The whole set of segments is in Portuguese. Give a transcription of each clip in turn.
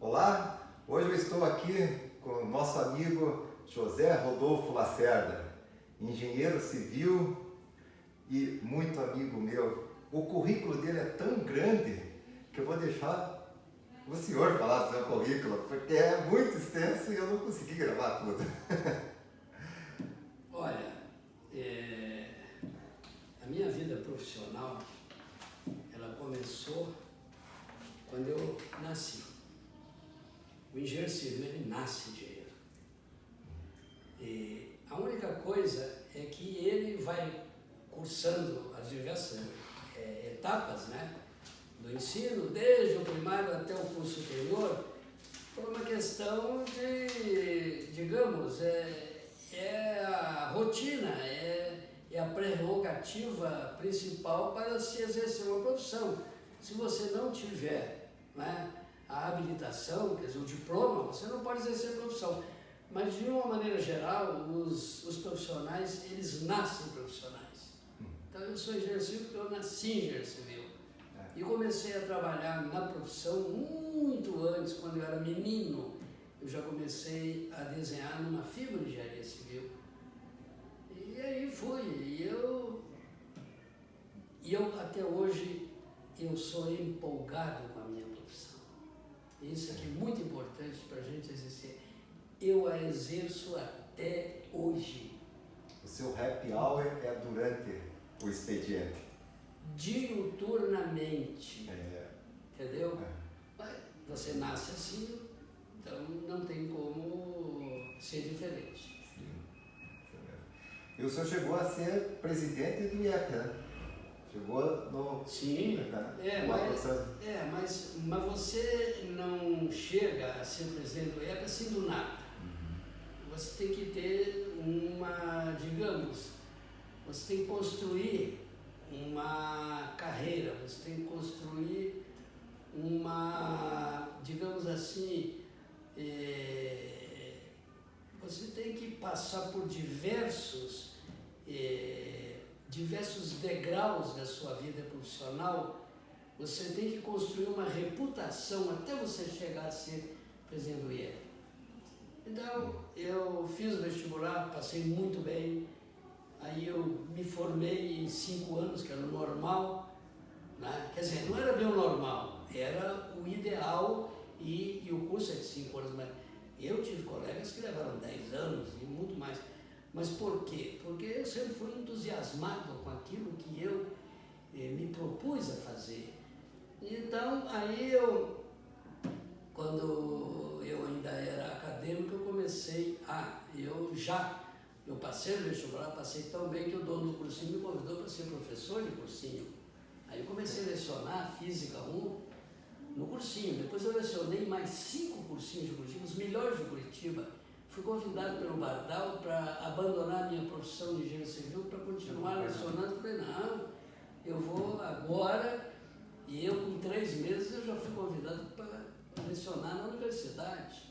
Olá, hoje eu estou aqui com o nosso amigo José Rodolfo Lacerda, engenheiro civil e muito amigo meu. O currículo dele é tão grande que eu vou deixar o senhor falar do seu currículo, porque é muito extenso e eu não consegui gravar tudo. Olha, a minha vida profissional, ela começou quando eu nasci. O engenheiro civil, ele nasce engenheiro. E a única coisa é que ele vai cursando as diversas etapas, né, do ensino, desde o primário até o curso superior, por uma questão de, digamos, é a rotina, é a prerrogativa principal para se exercer uma profissão. Se você não tiver, né, a habilitação, quer dizer, o diploma, você não pode exercer a profissão. Mas, de uma maneira geral, os profissionais, eles nascem profissionais. Então, eu sou engenheiro civil porque eu nasci engenheiro civil. E comecei a trabalhar na profissão muito antes, quando eu era menino. Eu já comecei a desenhar numa firma de engenharia civil. E aí fui. E eu até hoje, eu sou empolgado com a minha profissão. Isso aqui é muito importante para a gente exercer. Eu a exerço até hoje. O seu happy hour é durante o expediente. Diuturnamente. Entendeu? Mas você nasce assim, então não tem como ser diferente. Sim. E o senhor chegou a ser presidente do IEP, né? Chegou no... Sim, mas você não chega a ser presidente do IEP assim do nada. Você tem que ter digamos, você tem que construir uma carreira, você tem que construir digamos assim, você tem que passar por diversos degraus da sua vida profissional. Você tem que construir uma reputação até você chegar a ser presidente do IEP. Então, eu fiz o vestibular, passei muito bem, aí eu me formei em 5 anos, que era o normal, né? Quer dizer, não era bem o normal, era o ideal e o curso é de 5 anos, mas eu tive colegas que levaram 10 anos e muito mais. Mas por quê? Porque eu sempre fui entusiasmado com aquilo que eu me propus a fazer. Então, aí quando eu ainda era acadêmico, eu comecei eu passei no vestibular, passei tão bem que o dono do cursinho me convidou para ser professor de cursinho. Aí eu comecei a lecionar Física 1 no cursinho. Depois eu lecionei mais 5 cursinhos de Curitiba, os melhores de Curitiba. Fui convidado pelo Bardal para abandonar a minha profissão de engenheiro civil para continuar lecionando. Falei, não, eu vou agora. E eu, com 3 meses, eu já fui convidado para lecionar na universidade.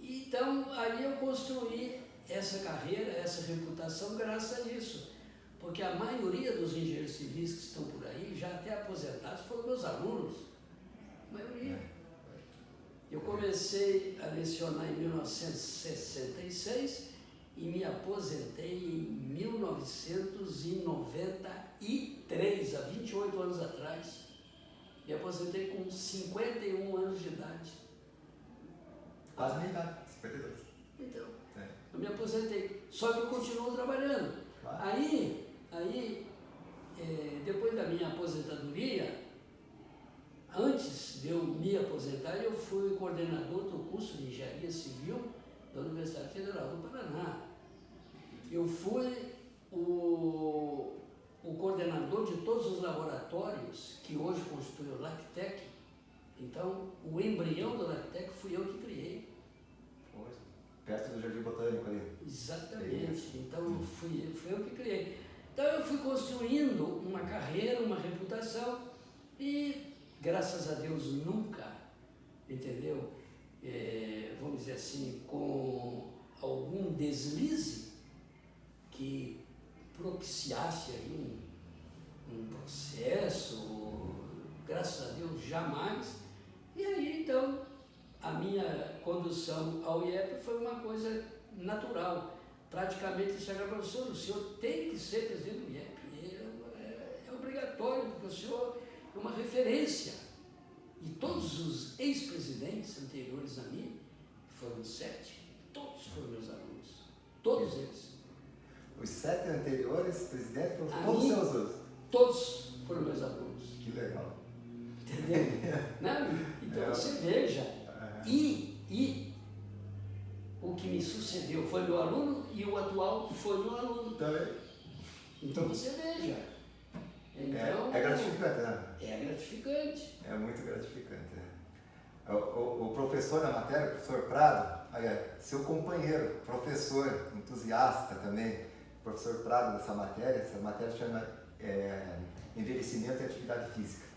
Então, aí eu construí essa carreira, essa reputação graças a isso. Porque a maioria dos engenheiros civis que estão por aí, já até aposentados, foram meus alunos. A maioria. Eu comecei a lecionar em 1966 e me aposentei em 1993, há 28 anos atrás. Me aposentei com 51 anos de idade. Quase minha idade, 52. Então, eu me aposentei. Só que eu continuo trabalhando. Claro. Aí, depois da minha aposentadoria, antes de eu me aposentar, eu fui coordenador do curso de Engenharia Civil da Universidade Federal do Paraná. Eu fui o coordenador de todos os laboratórios que hoje constituem o LACTEC. Então, o embrião do LACTEC fui eu que criei. Perto do Jardim Botânico ali. Exatamente. Então, fui eu que criei. Então, eu fui construindo uma carreira, uma reputação e, graças a Deus, nunca, entendeu? Vamos dizer assim, com algum deslize que propiciasse aí um processo, graças a Deus, jamais. Então, a minha condução ao IEP foi uma coisa natural. Praticamente chegaram para o senhor tem que ser presidente do IEP. É obrigatório, porque o senhor é uma referência. E todos os ex-presidentes anteriores a mim, foram 7, todos foram meus alunos. Todos eles. Os 7 anteriores presidentes foram A todos mim, seus alunos. Todos foram meus alunos. Que legal. Entendeu? Não, então você veja. E o que me sucedeu foi meu aluno e o atual foi meu aluno. Também. Então você veja. Então, é gratificante, né? É gratificante. É muito gratificante. Né? O professor na matéria, o professor Prado, seu companheiro, professor, entusiasta também, professor Prado dessa matéria, essa matéria chama Envelhecimento e Atividade Física.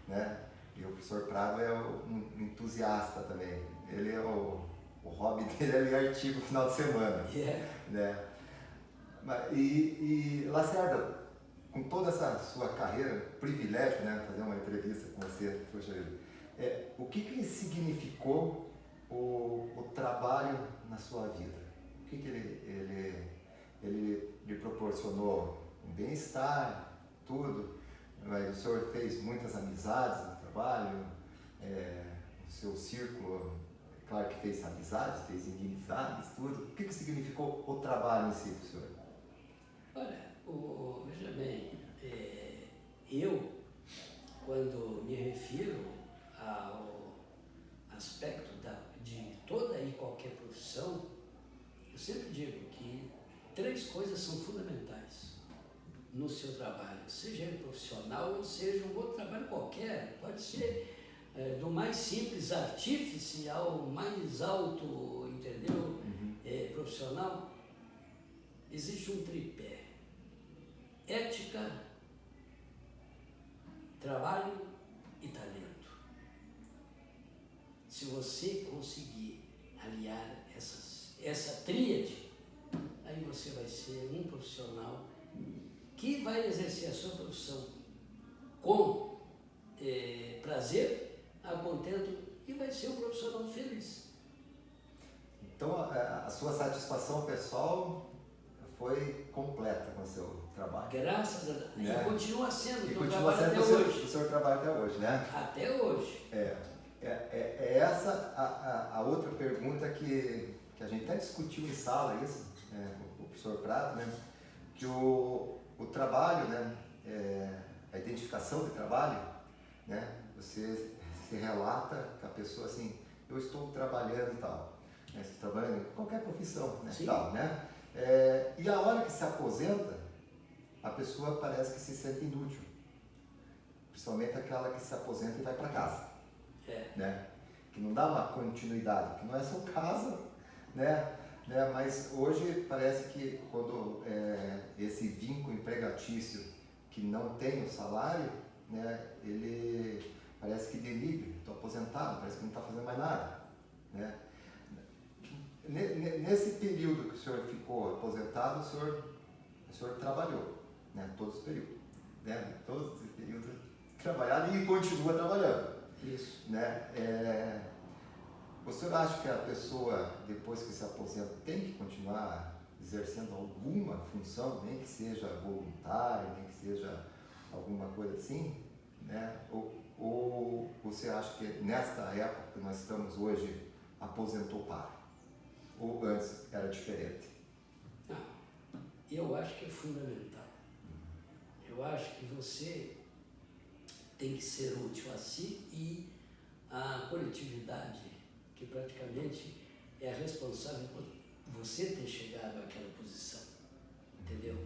Né? E o professor Prado é um entusiasta também. Ele é o hobby dele é ler artigo no final de semana. Né? E Lacerda, com toda essa sua carreira, privilégio, né, fazer uma entrevista com você, poxa vida, o que significou o trabalho na sua vida? O que ele lhe proporcionou? Um bem-estar, tudo? Mas o senhor fez muitas amizades no trabalho, o seu círculo, claro que fez amizades, fez inimizades, tudo. O que significou o trabalho em si do senhor? Olha, veja bem, eu, quando me refiro ao aspecto de toda e qualquer profissão, eu sempre digo que 3 coisas são fundamentais no seu trabalho, seja ele profissional ou seja um outro trabalho qualquer, pode ser do mais simples artífice ao mais alto, entendeu? Profissional. Existe um tripé: ética, trabalho e talento. Se você conseguir aliar essa tríade, aí você vai ser um profissional que vai exercer a sua profissão com prazer, a contento, e vai ser um profissional feliz. Então, a sua satisfação pessoal foi completa com o seu trabalho. Graças a Deus. Né? E continua sendo, e que continua sendo até hoje. O seu trabalho até hoje, né? Até hoje. É essa a outra pergunta que a gente até discutiu em sala, isso, com o professor Prado, né? Que o trabalho, né? A identificação de trabalho, né? Você se relata que a pessoa assim, eu estou trabalhando e tal, né? Estou trabalhando em qualquer profissão, né? Tal, né? E a hora que se aposenta, a pessoa parece que se sente inútil, principalmente aquela que se aposenta e vai para casa, né? Que não dá uma continuidade, que não é seu caso, né? Mas hoje parece que quando esse vínculo empregatício que não tem o salário, né? Ele parece que denigre, estou aposentado, parece que não está fazendo mais nada, né? Nesse período que o senhor ficou aposentado, o senhor trabalhou, né? Todo esse período, né? Todo esse período trabalhado e continua trabalhando. Isso. Né? O senhor acha que a pessoa, depois que se aposenta, tem que continuar exercendo alguma função, nem que seja voluntária, nem que seja alguma coisa assim, né? Ou você acha que nesta época que nós estamos hoje, aposentou para? Ou antes era diferente? Não, eu acho que é fundamental. Eu acho que você tem que ser útil a si e a coletividade, que praticamente é a responsável por você ter chegado àquela posição, entendeu?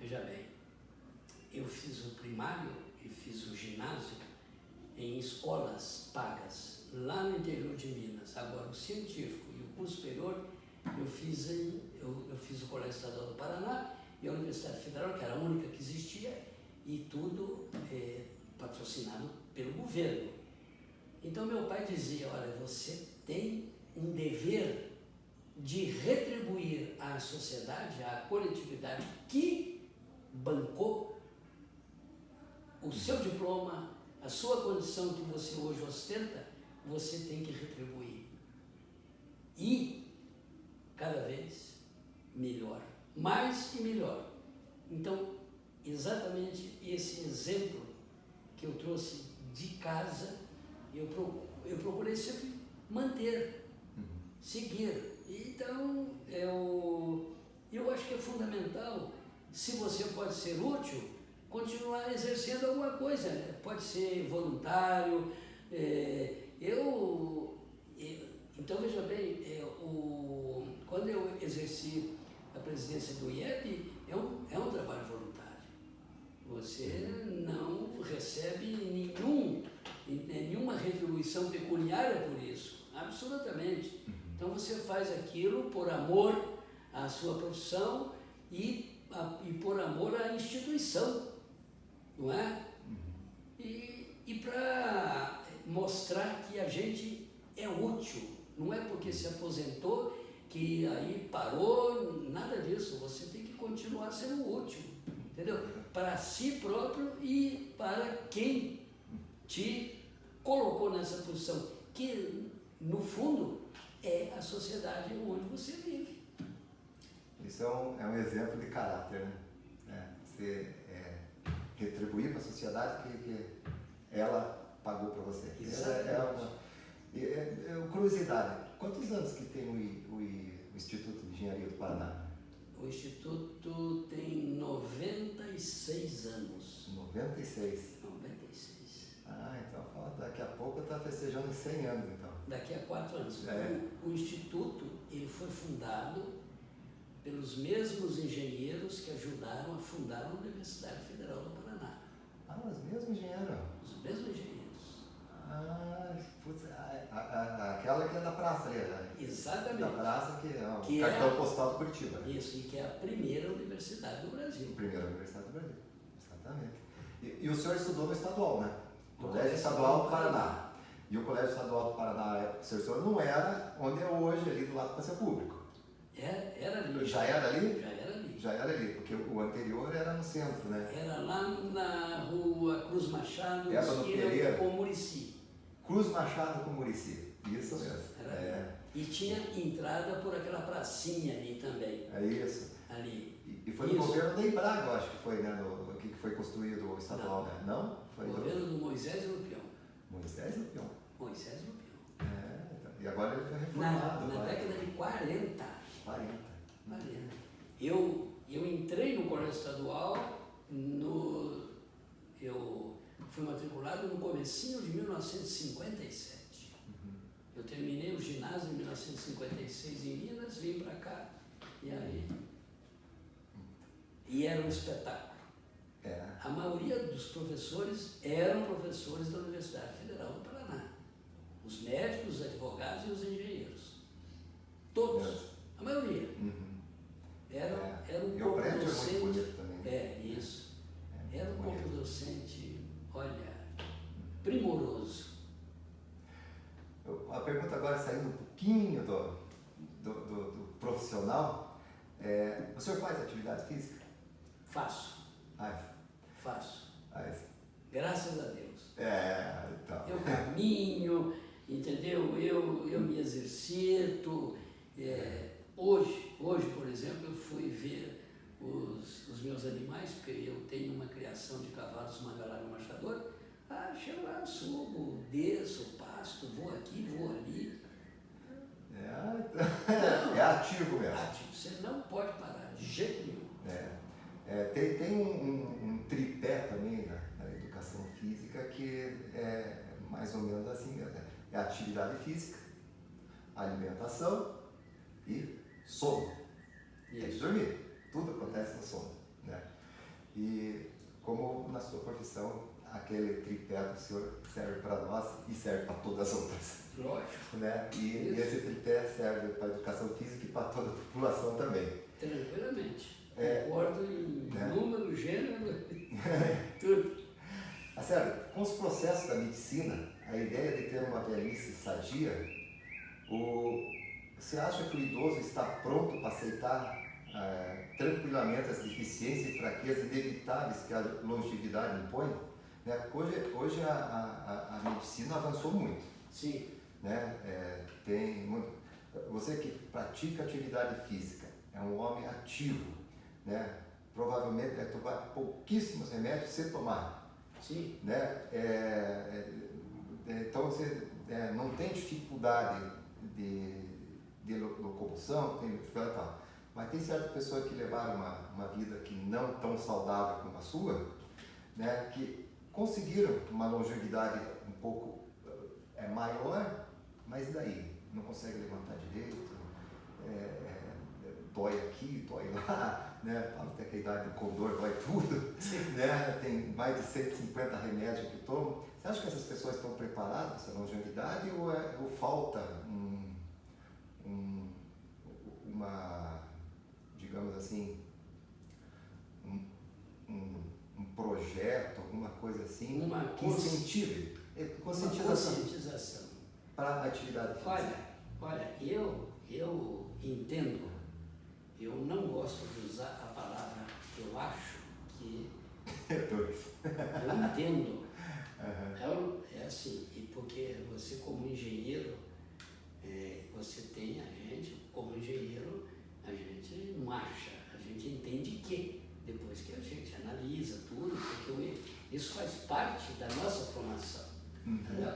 Veja bem, eu fiz o primário e fiz o ginásio em escolas pagas, lá no interior de Minas. Agora, o científico e o curso superior, eu fiz o Colégio Estadual do Paraná e a Universidade Federal, que era a única que existia, e tudo patrocinado pelo governo. Então, meu pai dizia, olha, você tem um dever de retribuir à sociedade, à coletividade que bancou o seu diploma, a sua condição que você hoje ostenta, você tem que retribuir. E cada vez melhor, mais e melhor. Então, exatamente esse exemplo que eu trouxe de casa, eu procurei sempre manter, seguir. Então, eu acho que é fundamental, se você pode ser útil, continuar exercendo alguma coisa, né? Pode ser voluntário. Então, veja bem, quando eu exerci a presidência do IEP, é um trabalho voluntário. Você não recebe nenhuma retribuição pecuniária por isso, absolutamente. Então você faz aquilo por amor à sua profissão e por amor à instituição, não é? E para mostrar que a gente é útil, não é porque se aposentou que aí parou, nada disso. Você tem que continuar sendo útil, entendeu? Para si próprio e para quem te colocou nessa posição, que no fundo é a sociedade onde você vive. Isso é um exemplo de caráter, né? Você retribuir para a sociedade que ela pagou para você. Exatamente. Curiosidade, quantos anos que tem o Instituto de Engenharia do Paraná? O Instituto tem 96 anos. 96? 96. Então daqui a pouco está festejando 100 anos, então. Daqui a 4 anos. É. O Instituto ele foi fundado pelos mesmos engenheiros que ajudaram a fundar a Universidade Federal do Paraná. Os mesmos engenheiros? Os mesmos engenheiros. Aquela que é da praça ali, né? Exatamente. Da praça que é o Que cartão postal do Curitiba. Né? Isso, e que é a primeira universidade do Brasil. Primeira universidade do Brasil, exatamente. E o senhor estudou no estadual, né? No Colégio Estadual do Paraná. E o Colégio Estadual do Paraná, na época, o senhor não era onde é hoje, ali do lado do Passeio Público. Era ali. Já era ali? Já era ali. Já era ali, porque o anterior era no centro, né? Era lá na rua Cruz Machado, esquina com Murici. Cruz Machado com Murici, isso mesmo. E tinha entrada por aquela pracinha ali também. É isso. Ali. E foi no governo da Embrago, acho que foi, né? Que foi construído o estadual, né? Não? Foi o governo do Moisés Lupião. Moisés Lupião? Moisés Lupião. Então. E agora ele foi reformado. Na década de 40. 40. Eu entrei no colégio estadual, eu fui matriculado no comecinho de 1957. Eu terminei o ginásio em 1956 em Minas, vim para cá e era um espetáculo. A maioria dos professores eram professores da Universidade Federal do Paraná. Os médicos, os advogados e os engenheiros. Todos, a maioria. Era um corpo docente. Isso. Era um corpo docente, olha, primoroso. A pergunta agora, saindo um pouquinho do profissional, o senhor faz atividade física? Faço. Faço. Graças a Deus. Então. Eu caminho, entendeu? Eu me exercito. Hoje, por exemplo, eu fui ver os meus animais, porque eu tenho uma criação de cavalos mangalaro machador. Chego lá, subo, desço, pasto, vou aqui, vou ali. É ativo mesmo. Ativo, você não pode parar, de jeito nenhum. Tem um tripé também na educação física que é mais ou menos assim mesmo. É atividade física, alimentação e sono. Tem que dormir. Tudo acontece no sono. Né? E como na sua profissão, aquele tripé do senhor serve para nós e serve para todas as outras. Lógico. Né? E esse tripé serve para a educação física e para toda a população também. Tranquilamente. Concordo em número, gênero, tudo. Sério, com os processos da medicina, a ideia de ter uma velhice sadia, você acha que o idoso está pronto para aceitar tranquilamente as deficiências e fraquezas inevitáveis que a longevidade impõe? né? Porque hoje a medicina avançou muito, Sim. né? Você que pratica atividade física, é um homem ativo, né? Provavelmente vai tomar pouquíssimos remédios se tomar. Sim. Né? Então você não tem dificuldade de locomoção, tem dificuldade e tal. Mas tem certas pessoas que levaram uma vida que não tão saudável como a sua, né? Que conseguiram uma longevidade um pouco maior, mas e daí? Não consegue levantar direito, dói aqui, dói lá, né? Fala até que a idade do condor dói tudo, né? Tem mais de 150 remédios que tomam. Você acha que essas pessoas estão preparadas para essa longevidade ou falta uma, digamos assim, um projeto, alguma coisa assim, que incentive, conscientização para a atividade física? Olha, eu entendo, eu não gosto de usar a palavra eu acho que eu entendo. É assim, e porque você como engenheiro, você tem a gente, como engenheiro, a gente não acha, a gente entende que, depois que a gente analisa tudo, porque isso faz parte da nossa formação. Entendeu?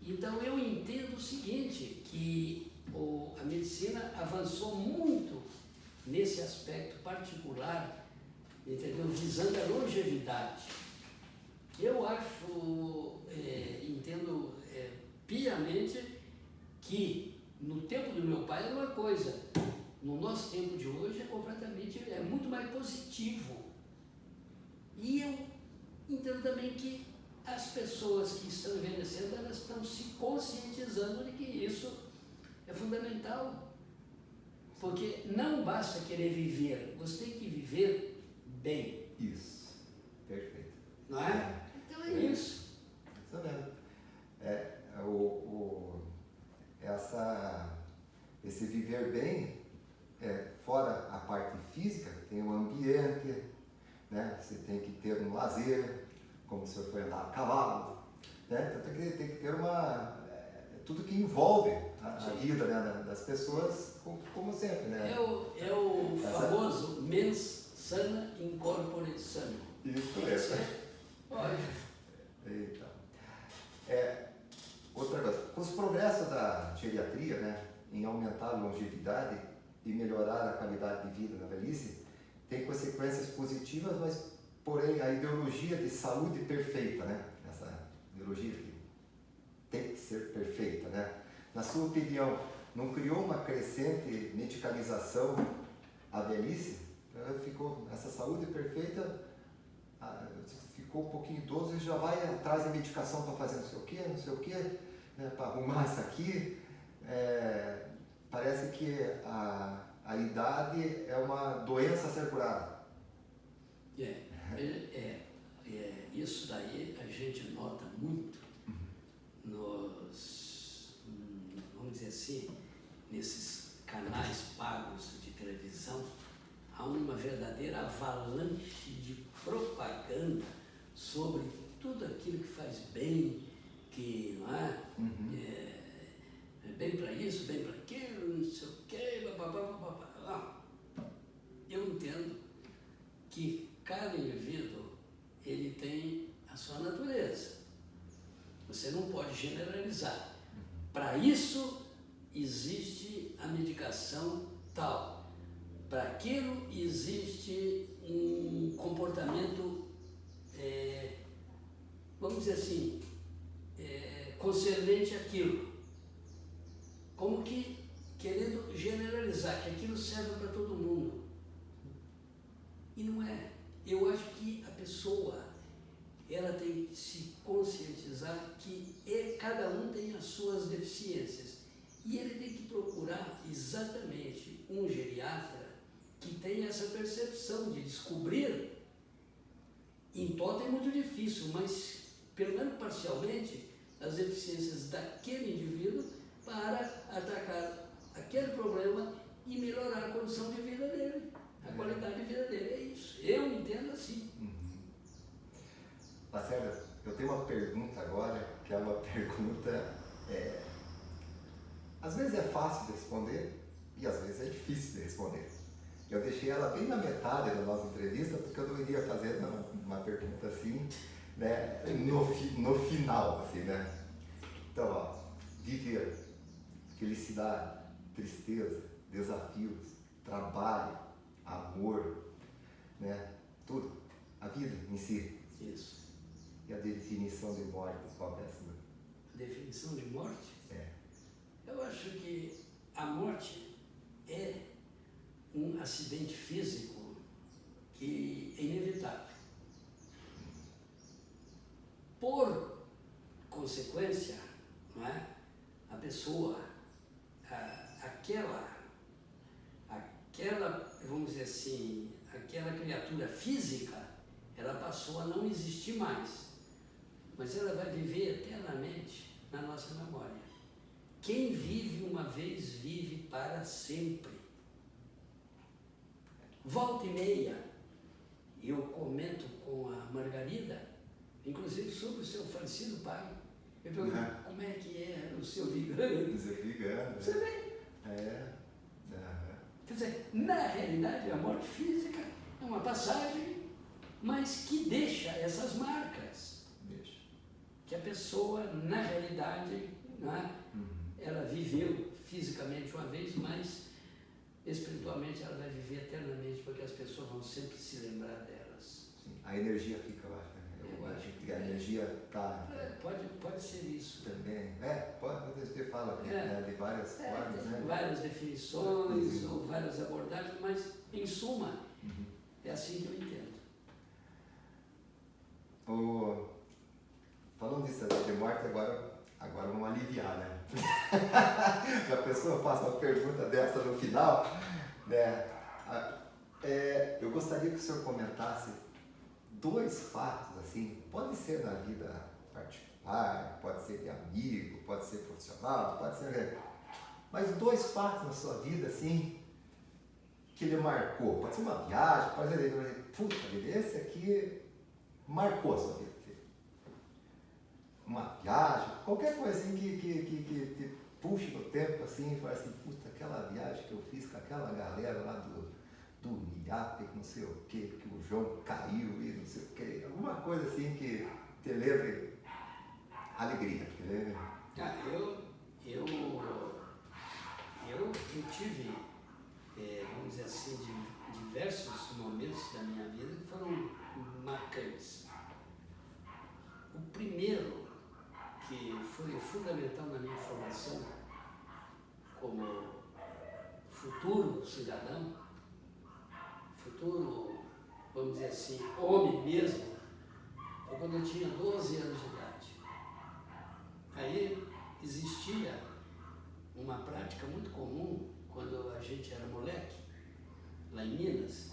Então eu entendo o seguinte, que a medicina avançou muito nesse aspecto particular, entendeu? Visando a longevidade. Eu acho, entendo piamente que no tempo do meu pai era uma coisa, no nosso tempo de hoje é muito mais positivo. E eu entendo também que as pessoas que estão envelhecendo, elas estão se conscientizando de que isso é fundamental. Porque não basta querer viver, você tem que viver bem. Isso, perfeito. Não é? Então é isso. Isso mesmo. Esse viver bem, fora a parte física, tem o ambiente, né? Você tem que ter um lazer, como se você for andar a cavalo, né? Então tem que ter tudo que envolve a vida, né, das pessoas, como sempre, né? É o famoso mens sana in corpore sano. Isso mesmo. Pode. Então, outra coisa, com os progressos da geriatria, né, em aumentar a longevidade e melhorar a qualidade de vida na velhice, tem consequências positivas, mas, porém, a ideologia de saúde perfeita, né, essa ideologia que tem que ser perfeita, né, na sua opinião, não criou uma crescente medicalização à velhice? Essa saúde perfeita ficou um pouquinho idoso e já vai atrás da medicação para fazer não sei o quê, né, para arrumar isso aqui. Parece que a idade é uma doença a ser curada. Isso daí a gente nota muito vamos dizer assim, nesses canais pagos de televisão. Há uma verdadeira avalanche de propaganda sobre tudo aquilo que faz bem, que não é? Bem para isso, bem para aquilo, não sei o quê, eu entendo que cada indivíduo ele tem a sua natureza. Você não pode generalizar. Para isso existe a medicação tal. Para aquilo existe um comportamento, vamos dizer assim, concernente àquilo. Como que querendo generalizar, que aquilo serve para todo mundo. E não é. Eu acho que a pessoa, ela tem que se conscientizar que cada um tem as suas deficiências. E ele tem que procurar exatamente um geriatra que tenha essa percepção de descobrir. Em toto é muito difícil, mas pelo menos parcialmente, as deficiências daquele indivíduo para atacar aquele problema e melhorar a condição de vida dele, a qualidade de vida dele. É isso. Eu entendo assim. Lacerda, eu tenho uma pergunta agora, que é uma pergunta, às vezes é fácil de responder e às vezes é difícil de responder. Eu deixei ela bem na metade da nossa entrevista, porque eu não iria fazer uma pergunta assim, né, no final, assim, né? Então, ó, viver, felicidade, tristeza, desafios, trabalho, amor, né? Tudo, a vida em si. Isso. E a definição de morte, qual é essa? A definição de morte? É. Eu acho que a morte é um acidente físico que é inevitável. Por consequência, não é? A pessoa, aquela, vamos dizer assim, aquela criatura física, ela passou a não existir mais, mas ela vai viver eternamente na nossa memória. Quem vive uma vez, vive para sempre. Volta e meia, eu comento com a Margarida, inclusive sobre o seu falecido pai. Eu pergunto, como é que é o seu vigano? O seu vigano. Você vê? É. Quer dizer, na realidade, a morte física é uma passagem, mas que deixa essas marcas. Deixa. Que a pessoa, na realidade, né, ela viveu fisicamente uma vez, mas espiritualmente ela vai viver eternamente, porque as pessoas vão sempre se lembrar delas. Sim. A energia fica lá. Eu acho que a energia está... Pode ser isso. Também. Você fala aqui, né, de várias formas, né? Várias definições ou várias abordagens, mas, em suma, é assim que eu entendo. Falando disso de morte, agora vamos aliviar, né? Se a pessoa faz uma pergunta dessa no final, né? Eu gostaria que o senhor comentasse 2 fatos, assim, pode ser na vida particular, pode ser de amigo, pode ser profissional, pode ser... Mas 2 fatos na sua vida, assim, que ele marcou. Pode ser uma viagem, pode ser... Puta vida, esse aqui marcou a sua vida. Uma viagem, qualquer coisa assim que te puxe no tempo, assim, e fala assim, puta, aquela viagem que eu fiz com aquela galera lá do IAP, não sei o quê, que o João caiu e não sei o quê, alguma coisa assim que te lembre alegria, te lembre... Eu tive, vamos dizer assim, diversos momentos da minha vida que foram marcantes. O primeiro, que foi fundamental na minha formação como futuro cidadão, futuro, vamos dizer assim, homem mesmo, foi quando eu tinha 12 anos de idade. Aí existia uma prática muito comum, quando a gente era moleque, lá em Minas,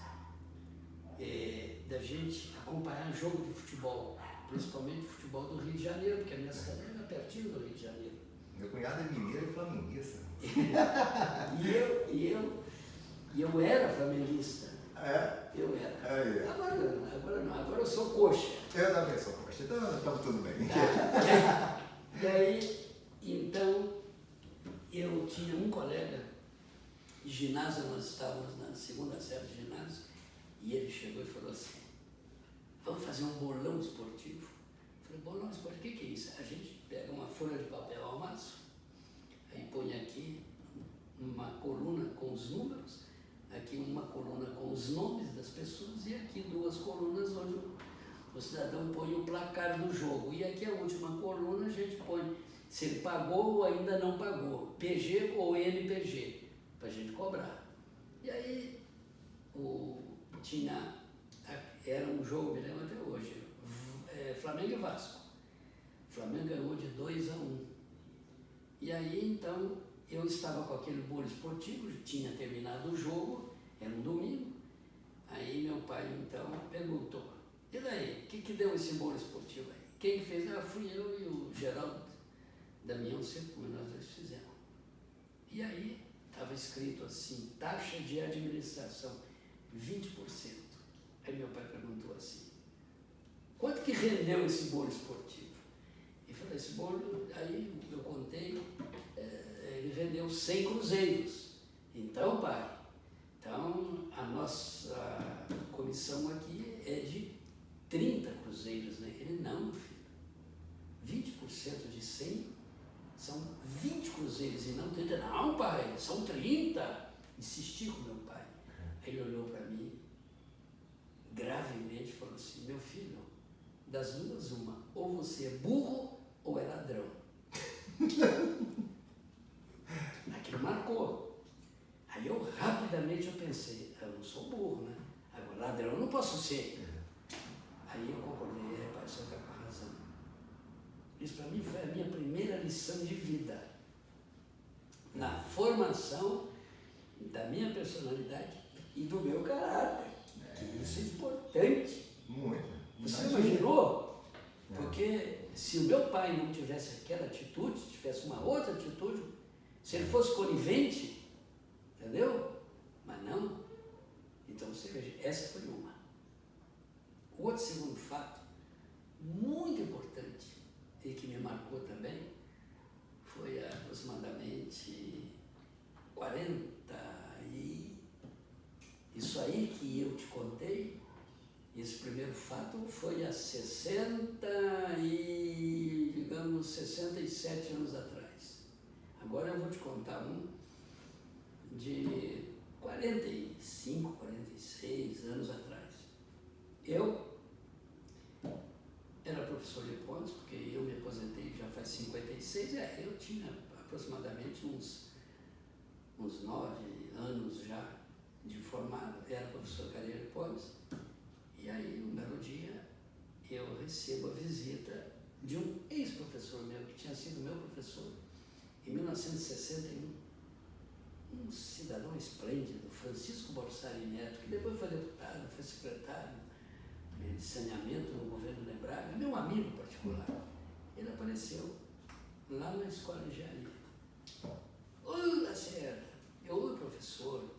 da gente acompanhar jogo de futebol, principalmente futebol do Rio de Janeiro, porque a minha cidade era pertinho do Rio de Janeiro. Meu cunhado é mineiro e flamenguista. E eu era flamenguista. É? Eu era. É. Agora não, agora eu sou coxa. Eu também sou coxa, então estamos tudo bem. E aí, então, eu tinha um colega de ginásio, nós estávamos na 2ª série de ginásio, e ele chegou e falou assim, vamos fazer um bolão esportivo? Eu falei, bolão esportivo, o que é isso? A gente pega uma folha de papel ao maço, aí põe aqui uma coluna com os números, aqui uma coluna com os nomes das pessoas e aqui 2 colunas onde o cidadão põe o placar do jogo. E aqui a última coluna a gente põe se ele pagou ou ainda não pagou, PG ou NPG, para a gente cobrar. E aí era um jogo, me lembro até hoje, Flamengo e Vasco. O Flamengo ganhou de 2-1. E aí, então, eu estava com aquele bolo esportivo, tinha terminado o jogo, era um domingo. Aí meu pai, então, perguntou, e daí, o que deu esse bolo esportivo aí? Quem fez? Fui eu e o Geraldo Damião Secura, nós 2 fizemos. E aí, estava escrito assim, taxa de administração, 20%. Aí meu pai perguntou assim, quanto que rendeu esse bolo esportivo? E falei, esse bolo, aí eu contei, ele rendeu 100 cruzeiros. Então, pai, então a nossa comissão aqui é de 30 cruzeiros, né? Ele, não, meu filho, 20% de 100 são 20 cruzeiros e não 30. Não, pai, são 30. Insisti com meu pai. Aí ele olhou para mim, gravemente, e falou assim, meu filho, das duas uma, ou você é burro ou é ladrão. Aquilo marcou. Aí eu rapidamente eu pensei, eu não sou burro, né? Agora, ladrão eu não posso ser. Aí eu concordei, pai, você está com razão. Isso para mim foi a minha primeira lição de vida. Na formação da minha personalidade e do meu caráter. Que isso é importante. Muito. Você imaginou? Porque se o meu pai não tivesse aquela atitude, tivesse uma outra atitude, se ele fosse conivente, entendeu? Mas não. Então você veja, essa foi uma. O outro segundo fato, muito importante, e que me marcou também, foi aproximadamente 40 e... Isso aí que eu te contei, esse primeiro fato foi há 67 anos atrás. Era eu vou te contar um de 45, 46 anos atrás. Eu era professor de pontos, porque eu me aposentei já faz 56, eu tinha aproximadamente uns 9 anos já de formado, era professor de cadeira de pontos, e aí um belo dia eu recebo a visita de um ex-professor meu, que tinha sido meu professor em 1961, um cidadão esplêndido, Francisco Borsari Neto, que depois foi deputado, foi secretário de saneamento no governo de Braga, meu amigo particular. Ele apareceu lá na escola de engenharia. Oi, Lacerda, oi, professor,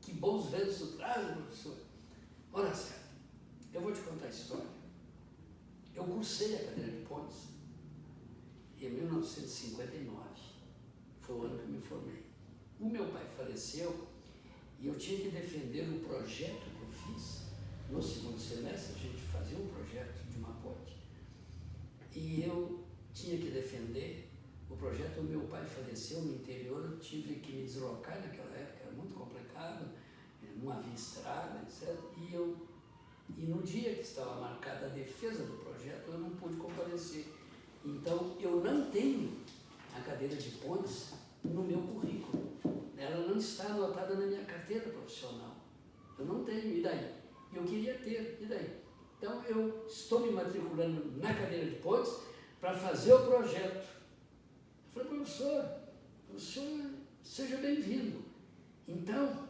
que bons ventos tu traz, professor. Olha, Lacerda, eu vou te contar a história. Eu cursei a cadeira de pontes em 1959, foi o ano que eu me formei. O meu pai faleceu e eu tinha que defender um projeto que eu fiz. No segundo semestre, a gente fazia um projeto de uma ponte. E eu tinha que defender o projeto. O meu pai faleceu no interior, eu tive que me deslocar naquela época, era muito complicado, não havia estrada, etc. E no dia que estava marcada a defesa do projeto, eu não pude comparecer. Então, eu não tenho a cadeira de pontes no meu currículo. Ela não está anotada na minha carteira profissional. Eu não tenho, e daí? Eu queria ter, e daí? Então, eu estou me matriculando na cadeira de pontes para fazer o projeto. Eu falei, professor, o senhor seja bem-vindo. Então,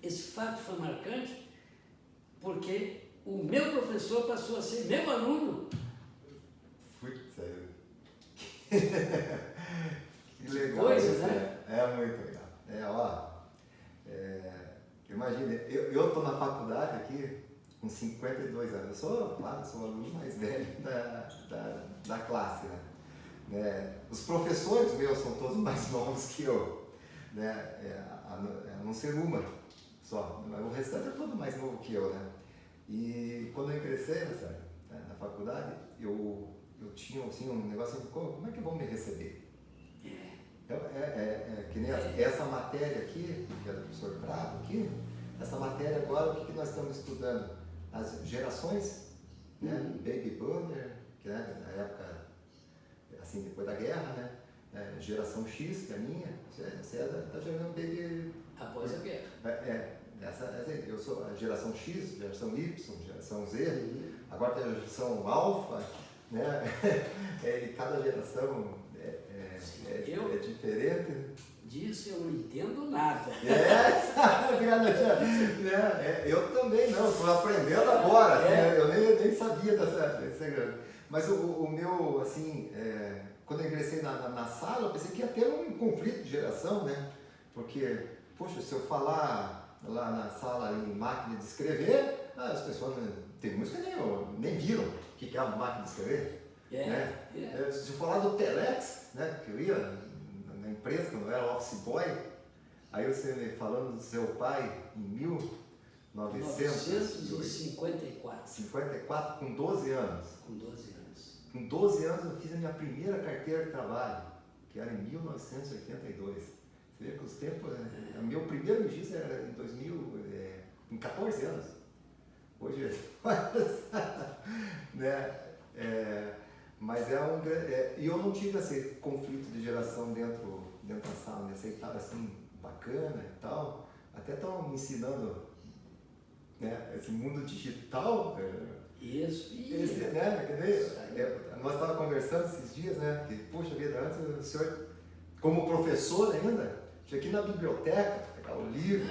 esse fato foi marcante porque o meu professor passou a ser meu aluno. Que legal. Coisa, isso, né? É muito legal. Imagina, eu estou na faculdade aqui com 52 anos. Eu sou o aluno mais velho da classe, né? Os professores meus são todos mais novos que eu, né? A não ser uma só, mas o restante é todo mais novo que eu, né? E quando eu ingressei na faculdade, eu tinha assim, um negócio assim, como é que vão me receber? Que nem essa matéria aqui, que é do professor Prado aqui, essa matéria agora, o que nós estamos estudando? As gerações, né? Baby Boomer, que na época, assim, depois da guerra, né? Geração X, que é a minha, você está gerando Baby... Após a guerra. Eu sou a geração X, geração Y, geração Z, agora tem a geração Alpha, né? E cada geração é diferente. Disso eu não entendo nada. Eu também não, estou aprendendo agora, eu nem sabia desse segredo. Mas o meu, assim, quando eu ingressei na sala, eu pensei que ia ter um conflito de geração, né? Porque, poxa, se eu falar lá na sala em máquina de escrever, as pessoas tem muitos que nem viram o que é uma máquina de escrever. Né? Se eu falar do Telex, né, que eu ia na empresa, quando eu era office boy, aí você me falando do seu pai em 1954. 54, com 12 anos. Com 12 anos. Com 12 anos eu fiz a minha primeira carteira de trabalho, que era em 1982. Você vê que os tempos, o meu primeiro registro era em 2000, em 14 anos. Hoje, né? Mas e eu não tive esse conflito de geração dentro da sala, me aceitava assim, bacana e tal. Até estão me ensinando, né, esse mundo digital. Isso. Nós estávamos conversando esses dias, né, que, poxa vida, antes o senhor, como professor ainda, tinha que ir na biblioteca, pegar o livro,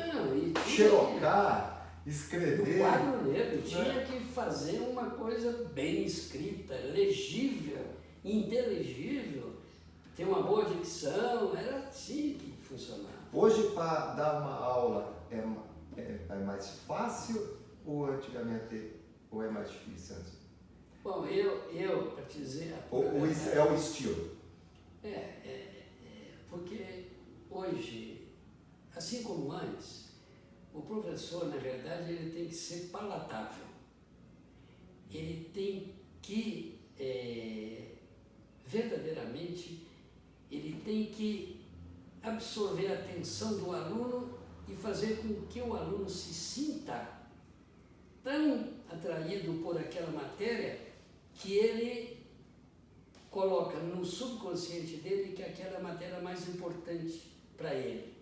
xerocar, escrever. O quadro negro tinha que fazer uma coisa bem escrita, legível, inteligível, ter uma boa dicção, era assim que funcionava. Hoje, para dar uma aula, é mais fácil ou antigamente ou é mais difícil antes? Bom, eu para te dizer... É o estilo? Porque hoje, assim como antes, o professor, na verdade, ele tem que ser palatável. Ele tem que, verdadeiramente, ele tem que absorver a atenção do aluno e fazer com que o aluno se sinta tão atraído por aquela matéria que ele coloca no subconsciente dele que aquela é a matéria mais importante para ele.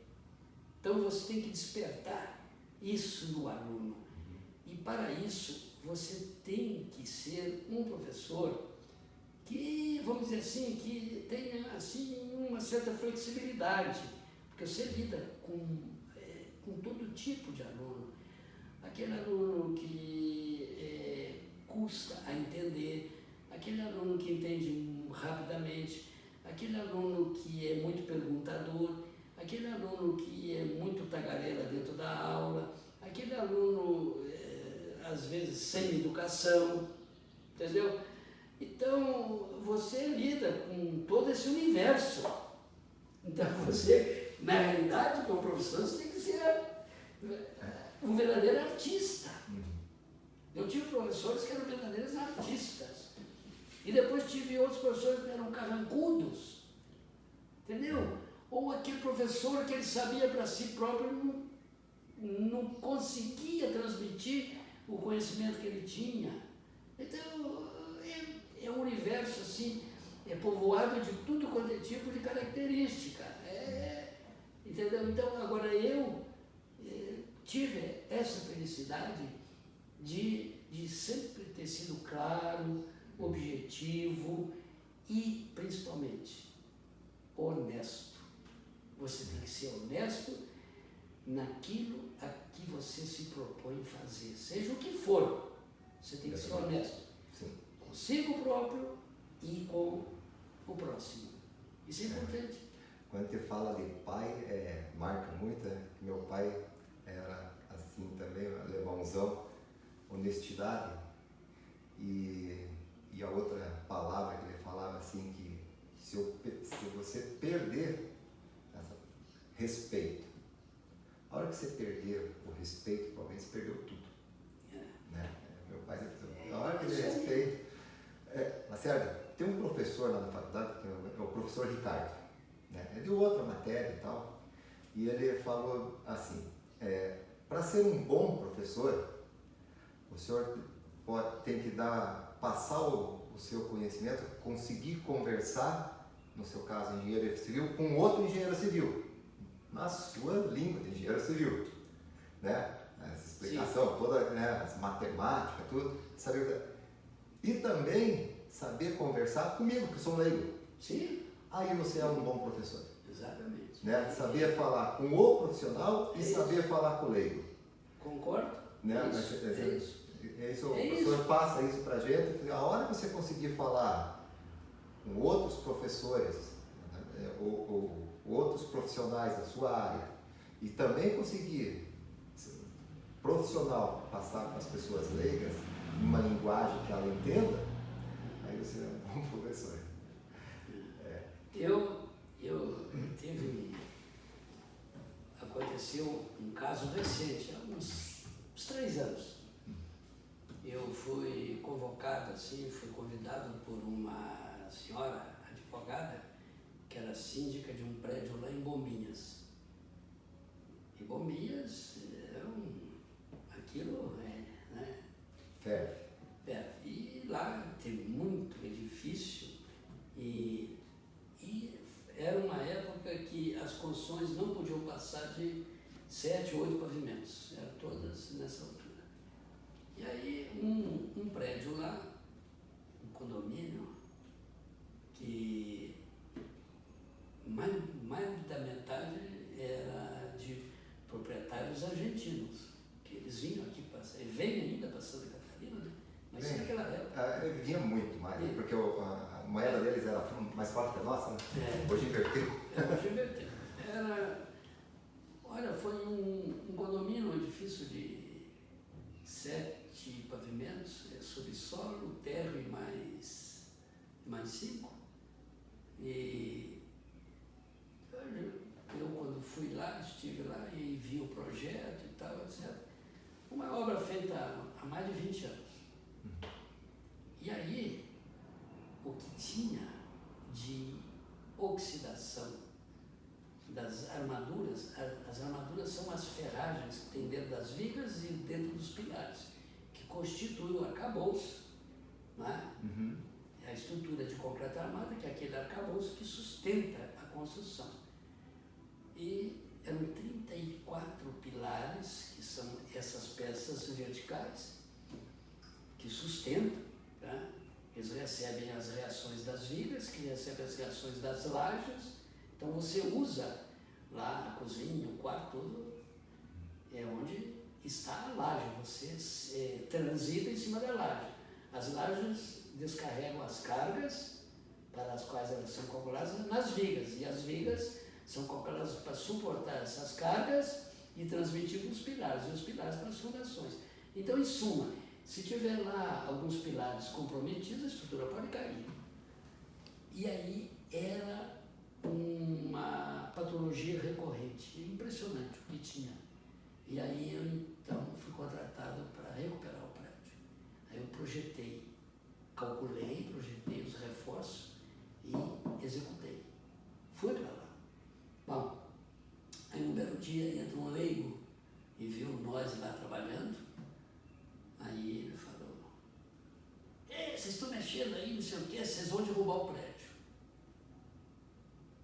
Então você tem que despertar isso no aluno. E para isso você tem que ser um professor que, vamos dizer assim, que tenha assim, uma certa flexibilidade, porque você lida com todo tipo de aluno. Aquele aluno que custa a entender, aquele aluno que entende rapidamente, aquele aluno que é muito perguntador, aquele aluno que é muito tagarela dentro da aula, aquele aluno, às vezes, sem educação, entendeu? Então, você lida com todo esse universo. Então, você, na realidade, como professor, você tem que ser um verdadeiro artista. Eu tive professores que eram verdadeiros artistas. E depois tive outros professores que eram carrancudos. Entendeu? Ou aquele professor que ele sabia para si próprio não conseguia transmitir o conhecimento que ele tinha. Então, é um universo assim, povoado de tudo quanto é tipo de característica. Entendeu? Então, agora eu tive essa felicidade de sempre ter sido claro, objetivo e, principalmente, honesto. Você tem que ser honesto naquilo a que você se propõe fazer, seja o que for. Você tem que ser honesto. Sim. Consigo próprio e com o próximo. Isso é importante. Quando você fala de pai, marca muito, né? Meu pai era assim também, alemãozão, honestidade. E a outra palavra que ele falava assim, que se você perder respeito, a hora que você perder o respeito, provavelmente você perdeu tudo. Né? Meu pai sempre a hora que ele respeita. Lacerda, tem um professor lá na faculdade, que é o professor Ricardo, né? É de outra matéria e tal, e ele falou assim, para ser um bom professor, o senhor tem que passar o seu conhecimento, conseguir conversar, no seu caso engenheiro civil, com outro engenheiro civil, na sua língua de engenheiro civil, né? Essa explicação, sim, toda, né, as matemática, tudo, saber. E também saber conversar comigo, que sou leigo. Sim. Aí você é um bom professor. Exatamente. Né? Saber falar com o profissional e saber falar com o leigo. Concordo. Né? Isso. O professor passa isso pra gente. A hora que você conseguir falar com outros professores, ou outros profissionais da sua área, e também conseguir profissional passar para as pessoas leigas, uma linguagem que ela entenda, aí você é um bom professor. Eu tive, aconteceu um caso recente, há uns 3 anos. Eu fui convocado, assim, fui convidado por uma senhora advogada que era síndica de um prédio lá em Bombinhas. E Bombinhas aquilo é, né? Ferve. E lá tem muito edifício e era uma época que as construções não podiam passar de 7 ou 8 pavimentos, eram todas nessa altura. E aí um prédio lá, um condomínio, que mais da metade era de proprietários argentinos, que eles vinham aqui passar, e vêm ainda para Santa Catarina, né? Mas isso naquela época. Vinha muito mais, porque a moeda deles era mais forte que a nossa, né? Hoje inverteu. Hoje inverteu. Olha, foi um condomínio, um edifício de 7 pavimentos, subsolo, terra e mais 5. E eu quando fui lá, estive lá e vi o projeto e tal, etc. Uma obra feita há mais de 20 anos. E aí, o que tinha de oxidação das armaduras, as armaduras são as ferragens que tem dentro das vigas e dentro dos pilares, que constituem o arcabouço, né? É a estrutura de concreto armado, que é aquele arcabouço que sustenta a construção. E eram 34 pilares, que são essas peças verticais, que sustentam, tá? Eles recebem as reações das vigas, que recebem as reações das lajes. Então você usa lá a cozinha, o quarto, tudo é onde está a laje, você transita em cima da laje. As lajes descarregam as cargas para as quais elas são calculadas nas vigas, e as vigas são calculadas para suportar essas cargas e transmitir para os pilares, e os pilares para as fundações. Então, em suma, se tiver lá alguns pilares comprometidos, a estrutura pode cair. E aí era uma patologia recorrente, impressionante o que tinha. E aí eu então fui contratado para recuperar o prédio. Aí eu calculei os reforços e executei. Fui para lá. Bom, aí um belo dia entra um leigo e viu nós lá trabalhando. Aí ele falou: vocês estão mexendo aí, não sei o quê, vocês vão derrubar o prédio.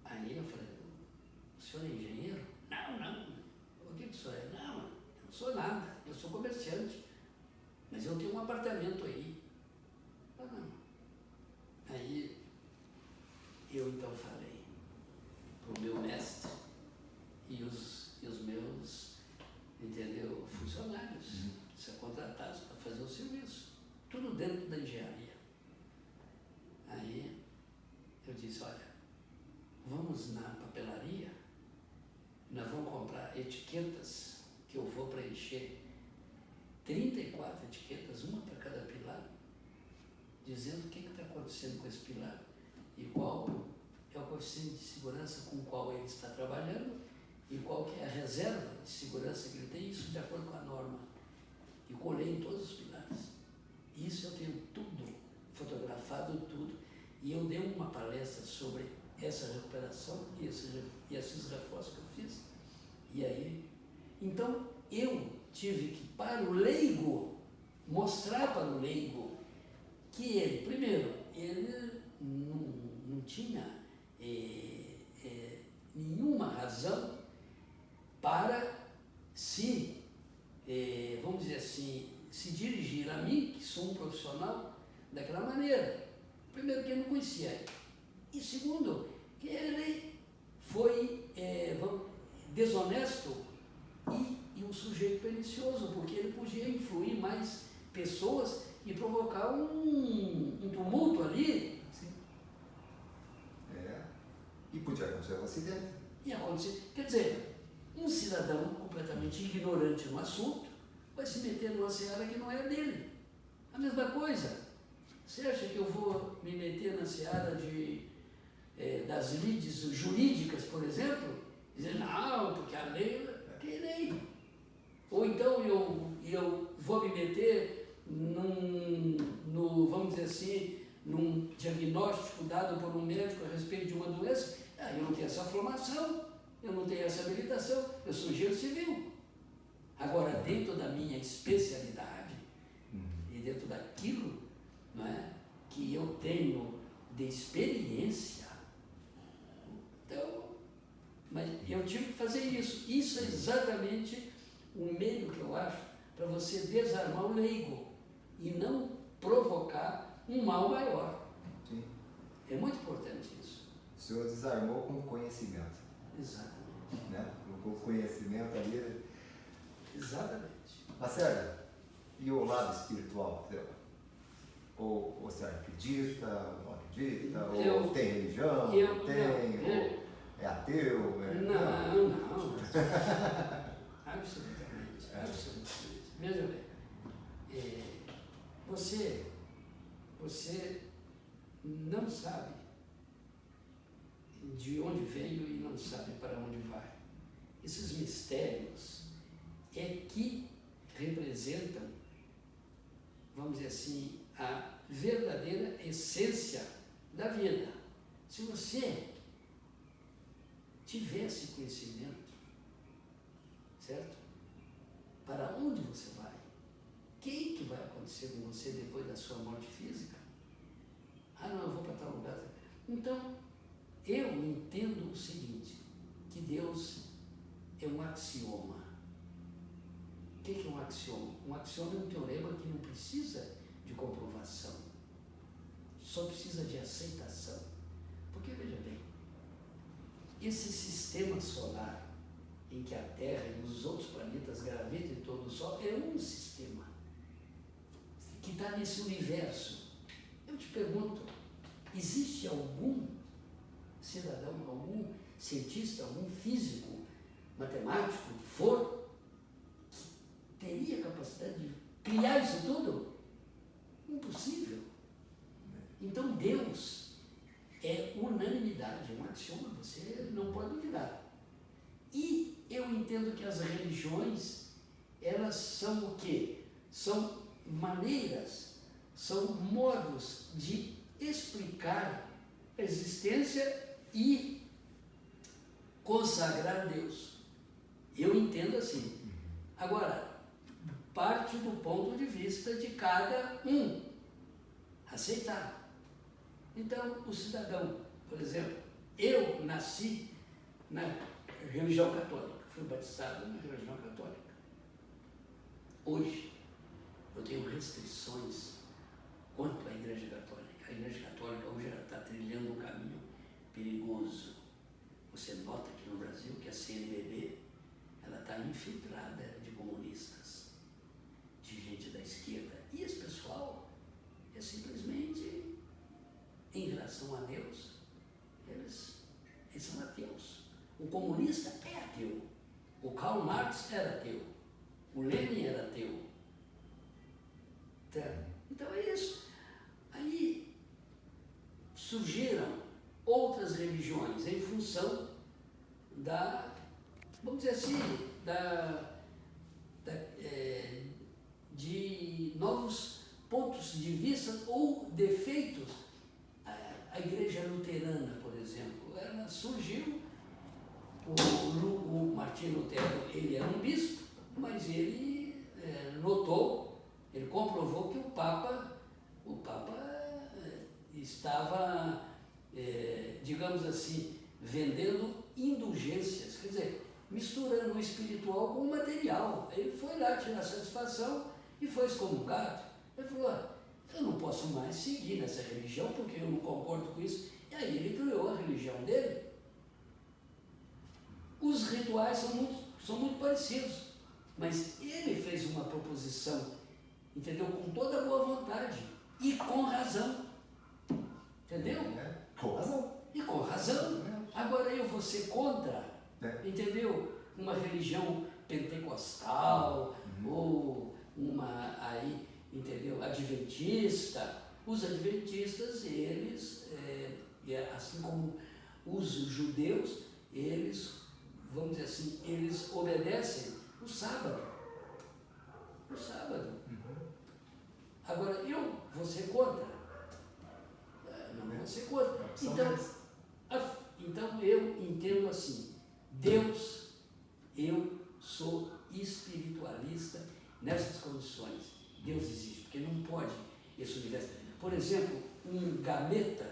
Aí eu falei: o senhor é engenheiro? Não. O que o senhor é? Não, eu não sou nada, eu sou comerciante. Mas eu tenho um apartamento aí. Não. Aí eu então falei para o meu mestre e os meus, entendeu, funcionários, ser contratados para fazer o serviço, tudo dentro da engenharia. Aí eu disse: olha, vamos na papelaria, nós vamos comprar etiquetas que eu vou preencher, 34 etiquetas, uma para cada pilar, dizendo o que está acontecendo com esse pilar e qual é o coeficiente de segurança com o qual ele está trabalhando e qual que é a reserva de segurança que ele tem, isso de acordo com a norma. E colei em todos os pilares. Isso eu tenho tudo, fotografado tudo. E eu dei uma palestra sobre essa recuperação e esses reforços que eu fiz. E aí, então eu tive que, para o leigo, mostrar para o leigo que ele, primeiro, ele não tinha nenhuma razão para vamos dizer assim, se dirigir a mim, que sou um profissional, daquela maneira. Primeiro, que ele não conhecia. E segundo, que ele foi desonesto e um sujeito pernicioso, porque ele podia influir mais pessoas e provocar um tumulto ali. Sim. E podia acontecer um acidente. E acontecer. Quer dizer, um cidadão completamente ignorante no assunto vai se meter numa seara que não é dele. A mesma coisa. Você acha que eu vou me meter na seara das lides jurídicas, por exemplo? Dizer, não, porque a lei, que lei? Ou então eu vou me meter vamos dizer assim, num diagnóstico dado por um médico a respeito de uma doença? Eu não tenho essa formação, eu não tenho essa habilitação, eu sou engenheiro civil. Agora, dentro da minha especialidade e dentro daquilo, não é, que eu tenho de experiência, então, mas eu tive que fazer isso. Isso é exatamente o meio que eu acho para você desarmar o leigo e não provocar um mal maior. Sim. É muito importante isso. O senhor desarmou com conhecimento. Exatamente. Né? Com o conhecimento ali. Exatamente. Lacerda, e o lado espiritual seu? Ou você acredita, ou não acredita, ou tem religião, não tem, ou é ateu? Não. Absolutamente. Veja bem, você não sabe de onde veio e não sabe para onde vai. Esses mistérios é que representam, vamos dizer assim, a verdadeira essência da vida. Se você tivesse conhecimento, certo? Para onde você vai? O que vai acontecer com você depois da sua morte física? Não, eu vou para tal lugar. Então, eu entendo o seguinte, que Deus é um axioma. O que é um axioma? Um axioma é um teorema que não precisa de comprovação, só precisa de aceitação. Porque, veja bem, esse sistema solar em que a Terra e os outros planetas gravitam em torno do Sol é um sistema que está nesse universo. Eu te pergunto, existe algum cidadão, algum cientista, algum físico, matemático, que for, que teria capacidade de criar isso tudo? Impossível. Então Deus é unanimidade, é um axioma, você não pode duvidar. E eu entendo que as religiões, elas são o quê? São maneiras, são modos de explicar a existência e consagrar Deus. Eu entendo assim. Agora, parte do ponto de vista de cada um aceitar. Então, o cidadão, por exemplo, eu nasci na religião católica, fui batizado na religião católica. Hoje, eu tenho restrições quanto à Igreja Católica. A Igreja Católica hoje está trilhando um caminho perigoso. Você nota aqui no Brasil que a CNBB ela está infiltrada de comunistas, de gente da esquerda. E esse pessoal é simplesmente, em relação a Deus, eles são ateus. O comunista é ateu. O Karl Marx era ateu. O Lenin era ateu. Então é isso. Aí surgiram outras religiões em função vamos dizer assim, de novos pontos de vista ou defeitos. A Igreja Luterana, por exemplo, ela surgiu, o Martinho Lutero, ele era um bispo, mas ele ele comprovou que o Papa estava, digamos assim, vendendo indulgências, quer dizer, misturando o espiritual com o material. Ele foi lá tirar satisfação e foi excomungado. Ele falou, eu não posso mais seguir nessa religião porque eu não concordo com isso. E aí ele criou a religião dele. Os rituais são muito parecidos, mas ele fez uma proposição, entendeu? Com toda a boa vontade e com razão. Entendeu? Com razão. E com razão. Agora eu vou ser contra, entendeu? Uma religião pentecostal ou uma aí entendeu? Adventista. Os adventistas, eles, assim como os judeus, eles, vamos dizer assim, eles obedecem o sábado. O sábado. Agora, eu vou ser contra? Não vou ser contra. Então eu entendo assim, Deus, eu sou espiritualista nessas condições. Deus existe, porque não pode esse universo. Por exemplo, um gameta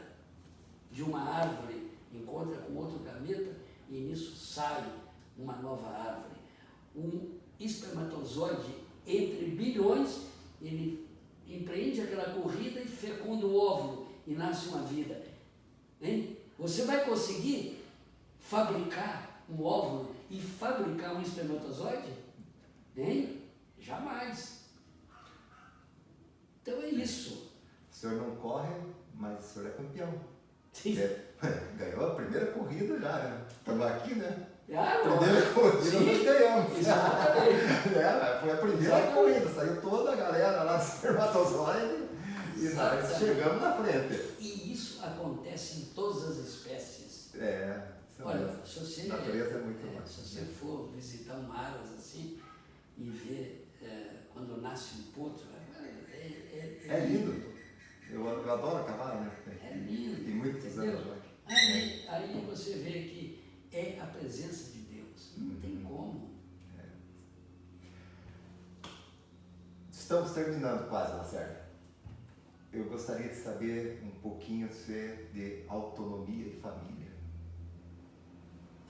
de uma árvore encontra com outro gameta e nisso sai uma nova árvore. Um espermatozoide entre bilhões, ele empreende aquela corrida e fecunda o óvulo e nasce uma vida. Hein? Você vai conseguir fabricar um óvulo e fabricar um espermatozoide? Hein? Jamais. Então é isso. O senhor não corre, mas o senhor é campeão. Sim. Ganhou a primeira corrida já, né? Estamos aqui, né? Ah, Primeira corrida nós ganhamos. Exatamente. Foi a primeira corrida, saiu toda a galera lá do espermatozoide e nós chegamos na frente. E isso acontece em todas as espécies. Olha, se você, natureza é muito mais. Se você for visitar um aras assim e ver quando nasce um potro, é lindo. Eu adoro cavalo, né? É lindo. Tem muitos anos já. Aí você vê que é a presença de Deus. Não tem como. Estamos terminando quase, Lacerda. Eu gostaria de saber um pouquinho de autonomia e família.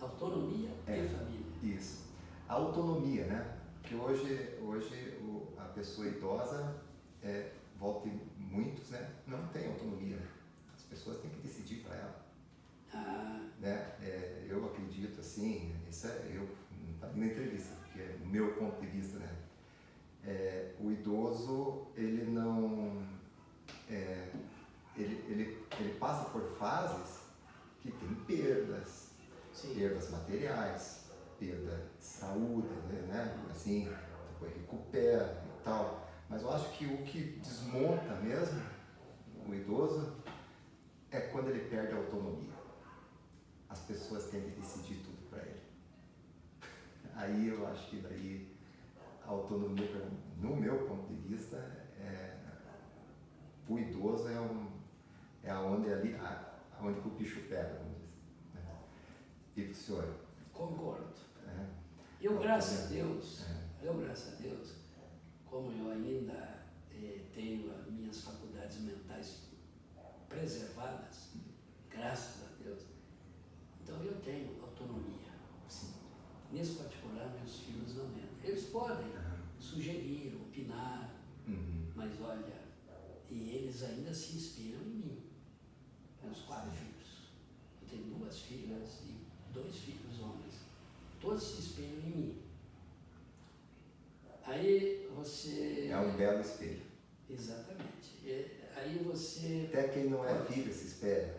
Autonomia e família. Isso. A autonomia, né? Porque hoje a pessoa idosa, volta e muitos, né, não tem autonomia. As pessoas têm que decidir para ela. Né? Eu acredito assim, isso eu não está na entrevista, porque é o meu ponto de vista, né? O idoso, ele não... ele passa por fases que tem perdas. Sim. Perdas materiais, perda de saúde, né? Assim, depois recupera e tal. Mas eu acho que o que desmonta mesmo o idoso é quando ele perde a autonomia. As pessoas têm que decidir tudo para ele. Aí eu acho que daí a autonomia, no meu ponto de vista, o idoso é onde o bicho pega, vamos dizer. Né? E o senhor? Concordo. Eu, graças a Deus, como eu ainda tenho as minhas faculdades mentais preservadas, graças a Deus, então eu tenho autonomia. Sim. Nesse particular, meus filhos não entram. Eles podem sugerir, opinar, mas olha, e eles ainda se inspiram em mim. Meus 4 filhos. Eu tenho 2 filhas e 2 filhos homens. Todos se inspiram em mim. Aí você... É um belo espelho. Exatamente. Aí você... Até quem não é filho se espelha.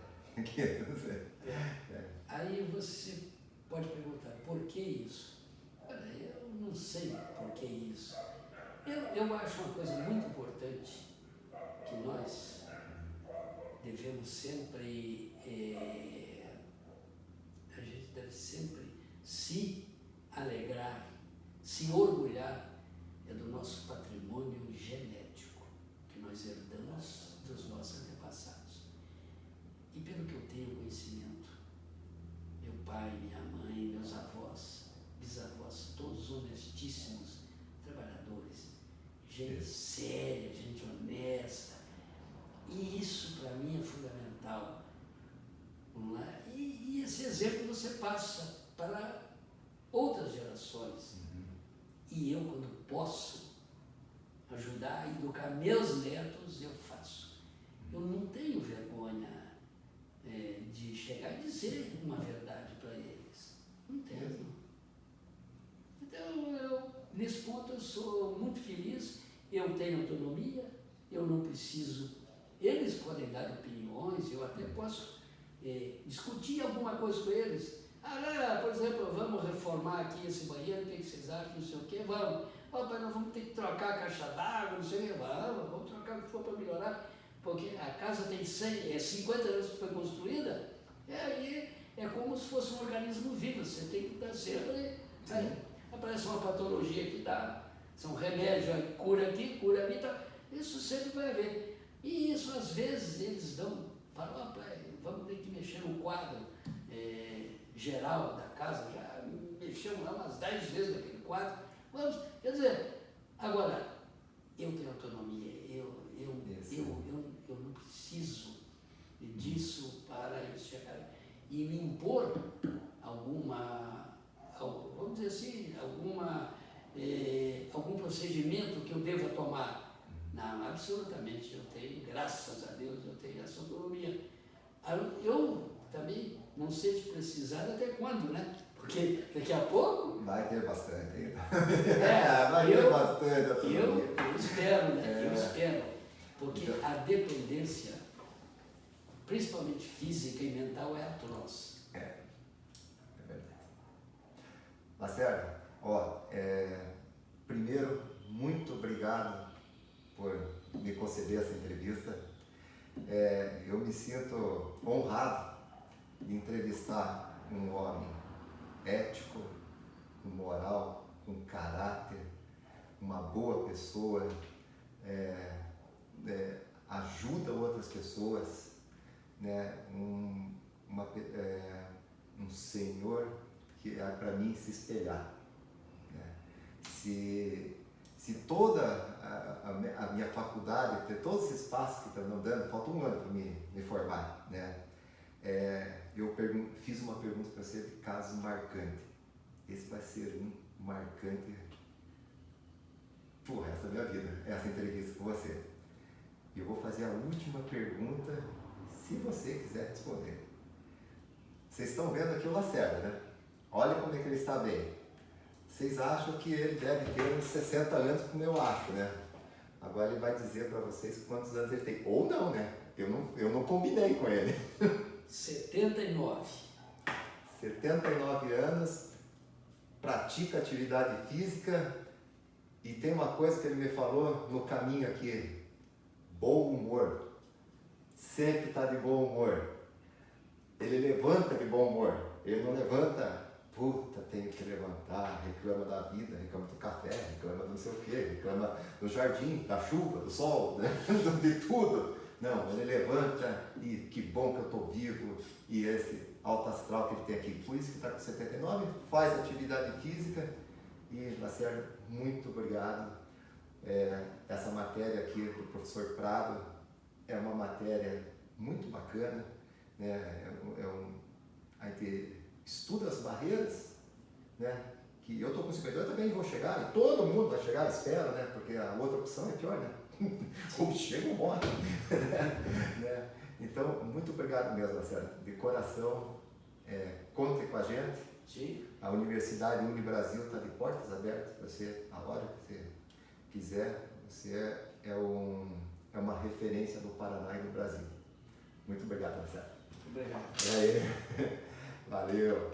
Aí você pode perguntar, por que isso? Olha, eu não sei por que isso. Eu acho uma coisa muito importante que nós devemos sempre... a gente deve sempre se alegrar, se orgulhar do nosso patrimônio genético que nós herdamos dos nossos antepassados. E pelo que eu tenho conhecimento, meu pai, minha mãe, meus avós, bisavós, todos honestíssimos, trabalhadores, gente séria, gente honesta. E isso para mim é fundamental. Não é? E esse exemplo você passa para outras gerações. E eu, quando posso ajudar a educar meus netos, eu faço. Eu não tenho vergonha de chegar e dizer uma verdade para eles. Não tenho. Então, nesse ponto, eu sou muito feliz. Eu tenho autonomia, eu não preciso... Eles podem dar opiniões, eu até posso discutir alguma coisa com eles. Por exemplo, vamos reformar aqui esse banheiro, o que vocês acham, não sei o quê, vamos. ó, pai, nós vamos ter que trocar a caixa d'água, não sei o que, vamos trocar o que for para melhorar, porque a casa tem 50 anos que foi construída, aí é como se fosse um organismo vivo, você tem que dar sempre, aí aparece uma patologia que dá, são remédios, aí cura aqui, cura ali, tá, isso sempre vai haver. E isso às vezes eles falam, ó, pai, vamos ter que mexer no quadro geral da casa, já mexemos lá umas 10 vezes naquele quadro, vamos, quer dizer, agora, eu tenho autonomia, eu não preciso disso para eles chegarem e me impor vamos dizer assim, algum procedimento que eu deva tomar. Não, absolutamente, eu tenho, graças a Deus, eu tenho essa autonomia. Eu também não sei te precisar até quando, né? Porque daqui a pouco... Vai ter bastante, hein? Vai ter bastante autonomia. Eu espero, né? Eu espero. Porque a dependência, principalmente física e mental, é atroz. É verdade. Lacerda, primeiro, muito obrigado por me conceder essa entrevista. Eu me sinto honrado de entrevistar um homem ético, com moral, com caráter, uma boa pessoa, ajuda outras pessoas, né? Um senhor que é para mim se espelhar, né? Se toda a minha faculdade, ter todos esses passos que estão dando, falta um ano para me formar, né? Eu fiz uma pergunta para você de caso marcante. Esse vai ser um marcante pro resto da minha vida, essa entrevista com você. E eu vou fazer a última pergunta, se você quiser responder. Vocês estão vendo aqui o Lacerda, né? Olha como é que ele está bem. Vocês acham que ele deve ter uns 60 anos, como eu acho, né? Agora ele vai dizer para vocês quantos anos ele tem. Ou não, né? Eu não combinei com ele. 79. 79 anos, pratica atividade física e tem uma coisa que ele me falou no caminho aqui: bom humor. Sempre está de bom humor. Ele levanta de bom humor. Ele não levanta, puta, tenho que levantar, reclama da vida, reclama do café, reclama do não sei o quê, reclama do jardim, da chuva, do sol, né? De tudo. Não, ele levanta e que bom que eu estou vivo, e esse alto astral que ele tem aqui. Por isso que está com 79, faz atividade física. E, Lacerda, muito obrigado. Essa matéria aqui do professor Prado é uma matéria muito bacana, né? A gente estuda as barreiras, né? Que eu estou com 52, também vou chegar, e todo mundo vai chegar, espero, né? Porque a outra opção é pior, né? Ou chega ou morre. Né? Então, muito obrigado mesmo, Lacerda. De coração, conte com a gente. Sim. A Universidade Unibrasil está de portas abertas para você, a hora que você quiser. Você é uma referência do Paraná e do Brasil. Muito obrigado, Lacerda. Obrigado. Valeu.